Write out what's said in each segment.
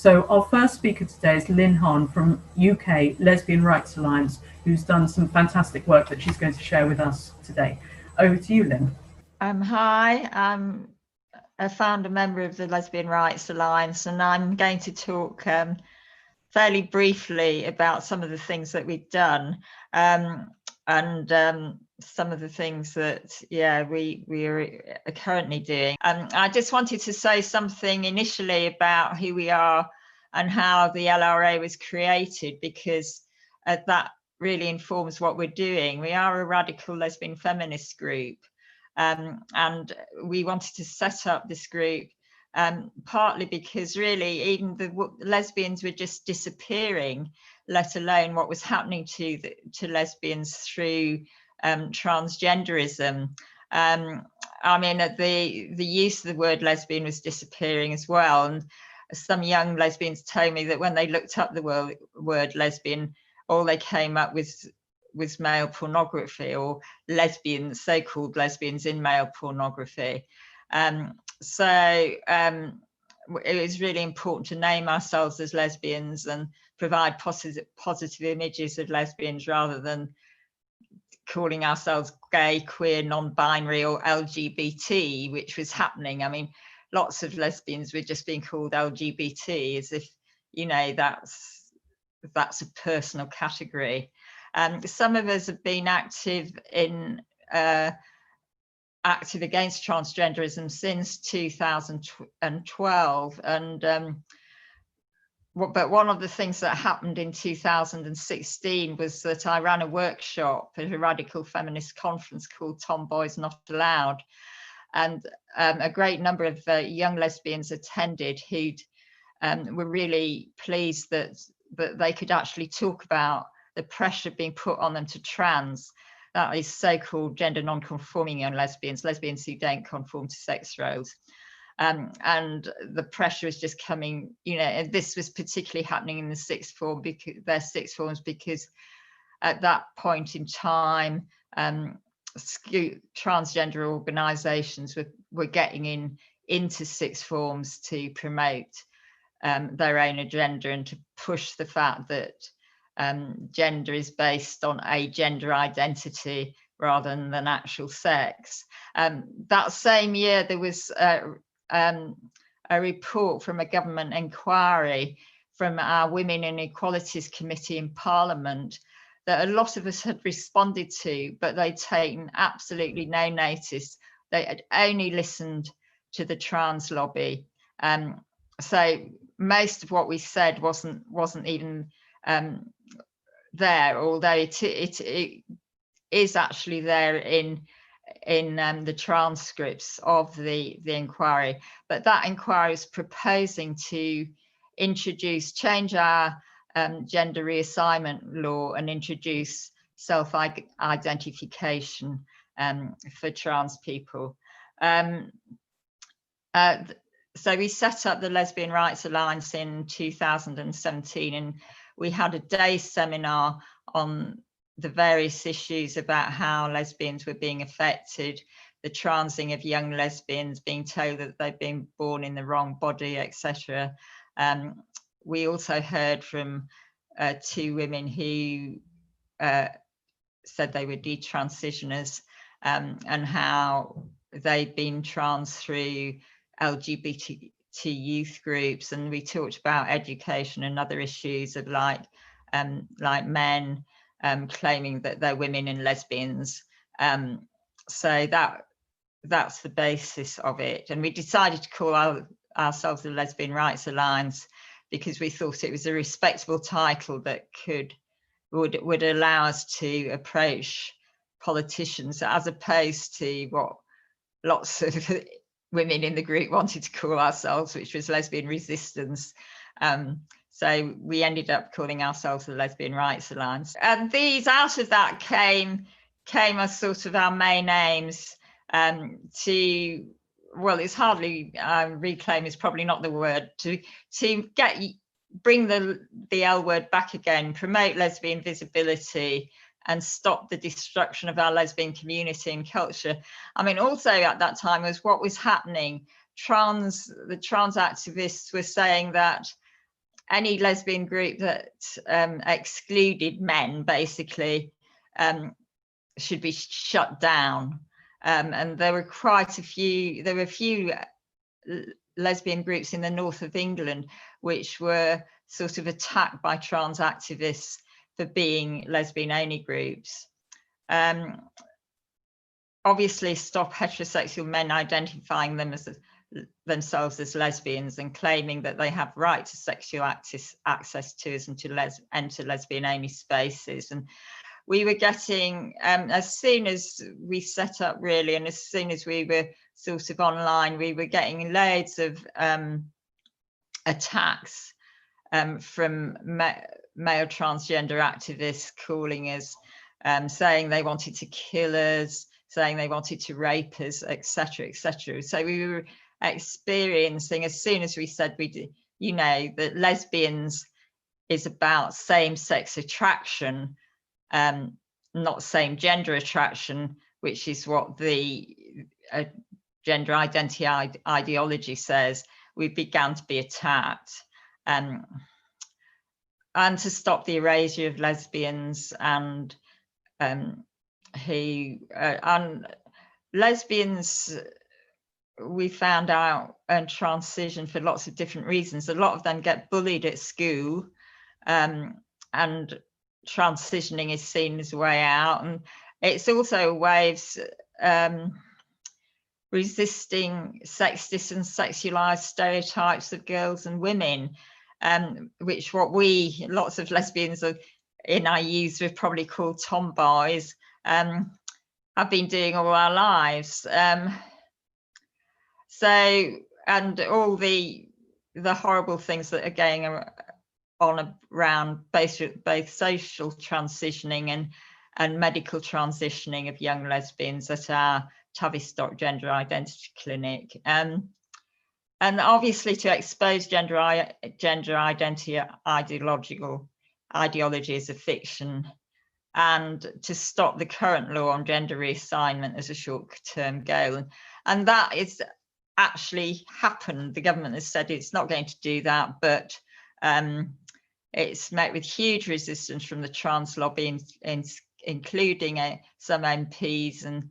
So our first speaker today is Lynne Harne from UK Lesbian Rights Alliance, who's done some fantastic work that she's going to share with us today. Over to you, Lynne. Hi, I'm a founder member of the Lesbian Rights Alliance, and I'm going to talk fairly briefly about some of the things that we've done and some of the things that we are currently doing. I just wanted to say something initially about who we are and how the LRA was created, because that really informs what we're doing. We are a radical lesbian feminist group, and we wanted to set up this group partly because really even the lesbians were just disappearing, let alone what was happening to lesbians through transgenderism. I mean, the use of the word lesbian was disappearing as well. And some young lesbians told me that when they looked up the word lesbian, all they came up with was male pornography, or lesbians, so-called lesbians in male pornography. So it was really important to name ourselves as lesbians and provide positive images of lesbians rather than calling ourselves gay, queer, non-binary or LGBT, which was happening. I mean, lots of lesbians were just being called LGBT as if, you know, that's a personal category. Some of us have been active against transgenderism since 2012, but one of the things that happened in 2016 was that I ran a workshop at a radical feminist conference called Tomboys Not Allowed, and a great number of young lesbians attended who were really pleased that they could actually talk about the pressure being put on them to trans, that is so-called gender non-conforming young lesbians who don't conform to sex roles. And the pressure is just coming, you know, and this was particularly happening in the sixth form, because their sixth forms, because at that point in time, transgender organisations were getting into sixth forms to promote their own agenda and to push the fact that gender is based on a gender identity rather than actual sex. That same year, there was a report from a government inquiry from our Women and Equalities Committee in Parliament that a lot of us had responded to, but they'd taken absolutely no notice. They had only listened to the trans lobby. So most of what we said wasn't even there, although it is actually there in the transcripts of the inquiry. But that inquiry is proposing to change our gender reassignment law and introduce self-identification for trans people. So we set up the Lesbian Rights Alliance in 2017, and we had a day seminar on the various issues about how lesbians were being affected, the transing of young lesbians, being told that they've been born in the wrong body, etc. We also heard from 2 women who said they were detransitioners and how they'd been trans through LGBT youth groups, and we talked about education and other issues of like men claiming that they're women and lesbians. So that's the basis of it, and we decided to call ourselves the Lesbian Rights Alliance because we thought it was a respectable title that would allow us to approach politicians, as opposed to what lots of women in the group wanted to call ourselves, which was lesbian resistance. So we ended up calling ourselves the Lesbian Rights Alliance. And out of that came as sort of our main aims it's hardly, reclaim is probably not the word, to bring the L word back again, promote lesbian visibility, and stop the destruction of our lesbian community and culture. I mean, also at that time was what was happening. The trans activists were saying that any lesbian group that excluded men basically should be shut down. And there were quite a few, there were a few lesbian groups in the north of England which were sort of attacked by trans activists for being lesbian only groups. Obviously stop heterosexual men identifying themselves as lesbians and claiming that they have right to sexual access to us and to enter lesbian only spaces. And we were getting, as soon as we set up really, and as soon as we were sort of online, we were getting loads of attacks from male transgender activists calling us, saying they wanted to kill us, saying they wanted to rape us, etc., etc. So we were experiencing, as soon as we said you know, that lesbians is about same-sex attraction, not same gender attraction, which is what the gender identity ideology says, we began to be attacked. And to stop the erasure of lesbians and lesbians, we found out, and transition for lots of different reasons. A lot of them get bullied at school, and transitioning is seen as a way out. And it's also a way of resisting sexist and sexualized stereotypes of girls and women, which lots of lesbians in our youth would probably call tomboys, have been doing all our lives. So, and all the horrible things that are going on around both social transitioning and medical transitioning of young lesbians at our Tavistock Gender Identity Clinic. And obviously to expose gender identity ideology as a fiction, and to stop the current law on gender reassignment as a short-term goal. And that is actually happened. The government has said it's not going to do that, but it's met with huge resistance from the trans lobby, including some MPs and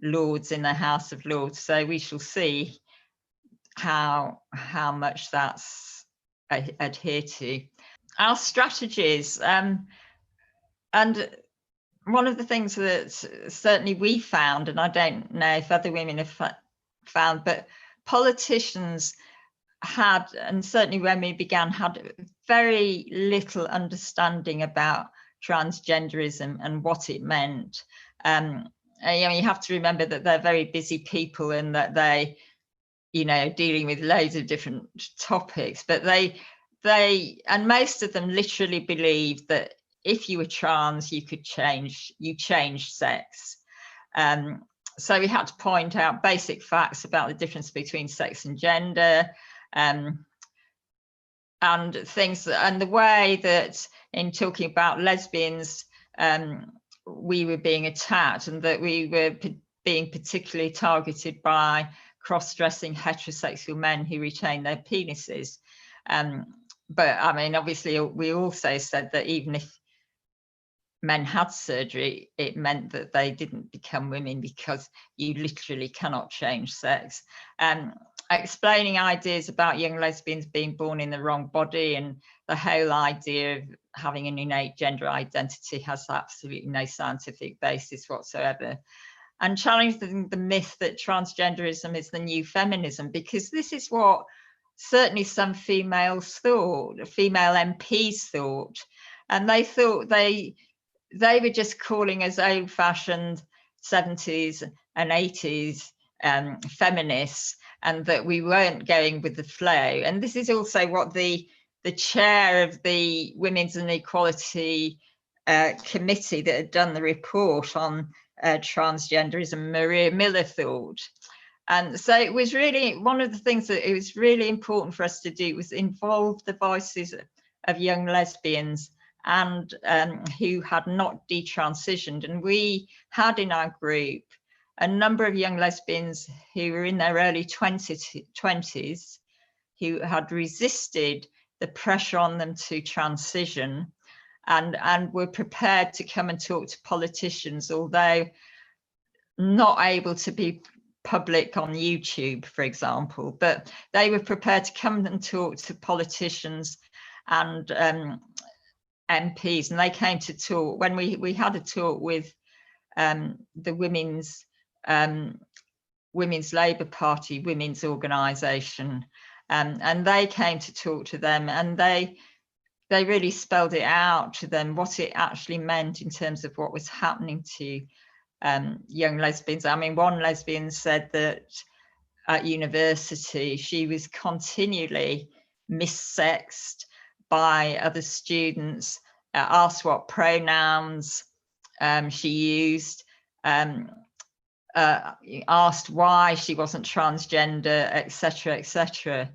Lords in the House of Lords. So we shall see how much that's adhered to. Our strategies, and one of the things that certainly we found, and I don't know if other women have found, but politicians had, and certainly when we began, had very little understanding about transgenderism and what it meant. You know, you have to remember that they're very busy people and that they, you know, dealing with loads of different topics, but and most of them literally believed that if you were trans, you change sex. So we had to point out basic facts about the difference between sex and gender, and things, and the way that in talking about lesbians, we were being attacked, and that we were being particularly targeted by cross-dressing heterosexual men who retain their penises. But I mean, obviously, we also said that even if men had surgery, it meant that they didn't become women, because you literally cannot change sex. Explaining ideas about young lesbians being born in the wrong body, and the whole idea of having an innate gender identity has absolutely no scientific basis whatsoever. And challenging the myth that transgenderism is the new feminism, because this is what certainly some female MPs thought, and they thought they were just calling us old-fashioned 70s and 80s feminists, and that we weren't going with the flow. And this is also what the chair of the Women's and Equality committee that had done the report on transgenderism, Maria Miller, thought. And so it was really, one of the things that it was really important for us to do was involve the voices of young lesbians and who had not detransitioned. And we had in our group a number of young lesbians who were in their early 20s who had resisted the pressure on them to transition, and were prepared to come and talk to politicians, although not able to be public on YouTube, for example, but they were prepared to come and talk to politicians and MPs, and they came to talk when we had a talk with the Women's Labour Party women's organisation, and they came to talk to them, and they really spelled it out to them what it actually meant in terms of what was happening to young lesbians. I mean, one lesbian said that at university she was continually missexed by other students, asked what pronouns she used, asked why she wasn't transgender, etc., etc.,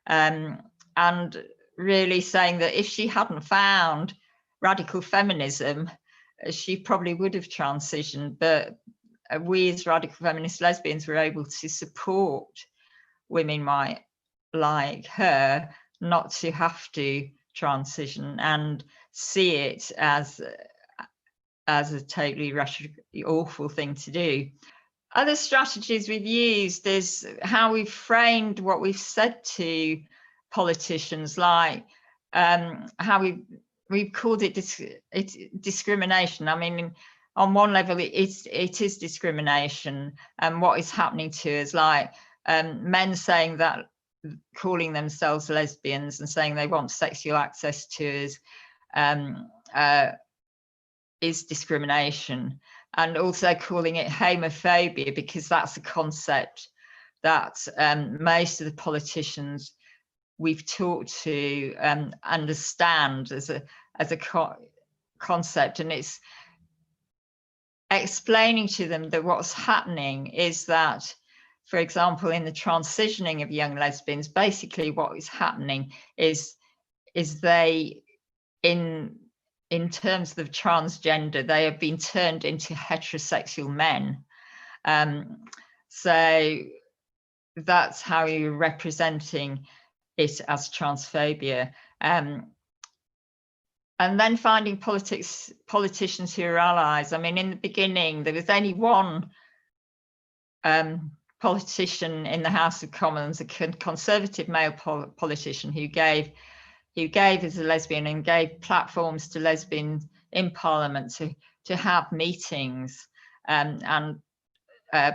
and really saying that if she hadn't found radical feminism, she probably would have transitioned. But we as radical feminist lesbians were able to support women like her not to have to transition and see it as a totally awful thing to do. Other strategies we've used is how we've framed what we've said to politicians, like how we've called it discrimination. I mean, on one level, it is discrimination, and what is happening to us, like men saying that, calling themselves lesbians and saying they want sexual access to us is discrimination, and also calling it homophobia, because that's a concept that most of the politicians we've talked to understand as a concept, and it's explaining to them that what's happening is that, for example, in the transitioning of young lesbians, basically what is happening is they, in terms of transgender, they have been turned into heterosexual men. So that's how you're representing it as transphobia. And then finding politicians who are allies. I mean, in the beginning, there was only one politician in the House of Commons, a conservative male politician who gave as a lesbian and gave platforms to lesbians in Parliament to have meetings and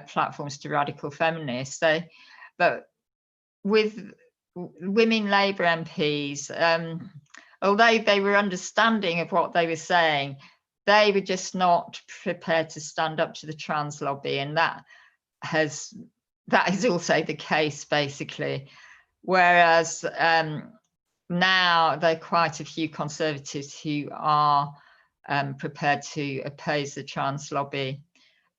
platforms to radical feminists. So, but with women Labour MPs, although they were understanding of what they were saying, they were just not prepared to stand up to the trans lobby, and that is also the case, basically. Whereas now there are quite a few Conservatives who are prepared to oppose the trans lobby,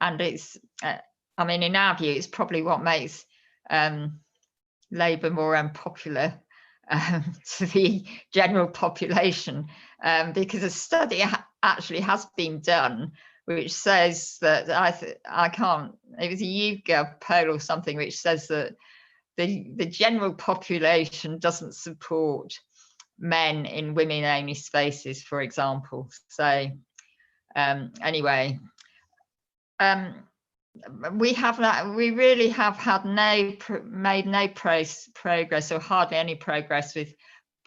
and it's, I mean, in our view, it's probably what makes Labour more unpopular to the general population, because a study actually has been done which says that I can't, it was a YouGov poll or something, which says that the general population doesn't support men in women-only spaces, for example. So anyway, we really have had made no progress, or hardly any progress, with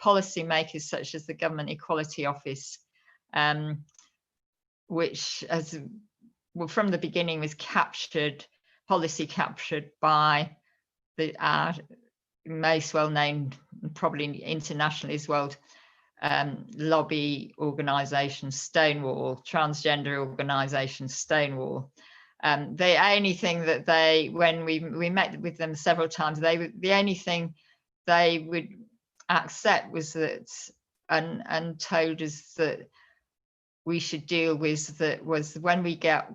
policymakers such as the Government Equality Office, which has, well, from the beginning was policy captured by our most well-known, probably internationally as well, lobby organisation Stonewall, transgender organisation Stonewall. The only thing that when we met with them several times, the only thing they would accept was that, and told us that we should deal with, that was when we get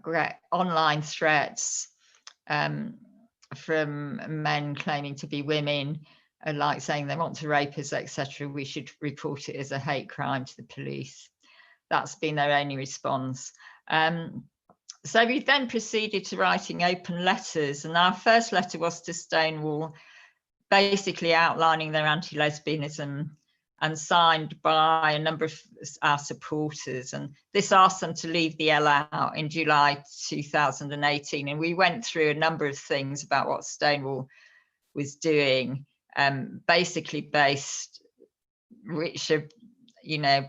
online threats from men claiming to be women, like saying they want to rape us, etc., we should report it as a hate crime to the police. That's been their only response. So we then proceeded to writing open letters, and our first letter was to Stonewall, basically outlining their anti-lesbianism and signed by a number of our supporters. And this asked them to leave the L out in July 2018. And we went through a number of things about what Stonewall was doing, basically based, which are,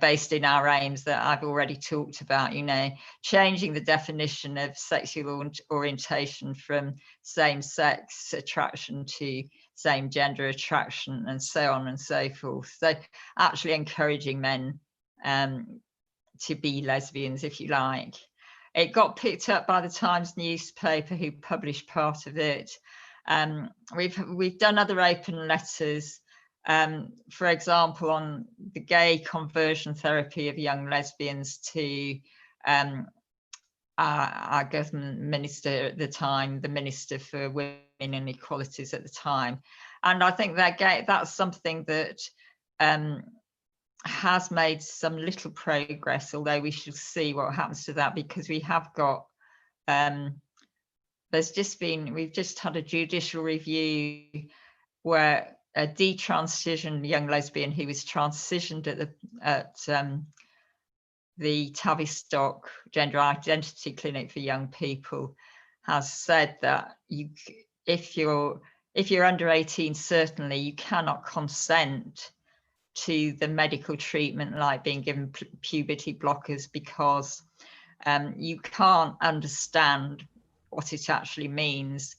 based in our aims that I've already talked about, changing the definition of sexual orientation from same-sex attraction to same-gender attraction, and so on and so forth. So actually encouraging men to be lesbians, if you like. It got picked up by the Times newspaper, who published part of it. We've done other open letters, for example, on the gay conversion therapy of young lesbians to our government minister at the time, the Minister for Women and Equalities at the time. And I think that's something that has made some little progress, although we should see what happens to that, because we have got, we've just had a judicial review where a detransitioned young lesbian who was transitioned at the Tavistock Gender Identity Clinic for Young People has said that if you're under 18, certainly you cannot consent to the medical treatment like being given puberty blockers, because you can't understand what it actually means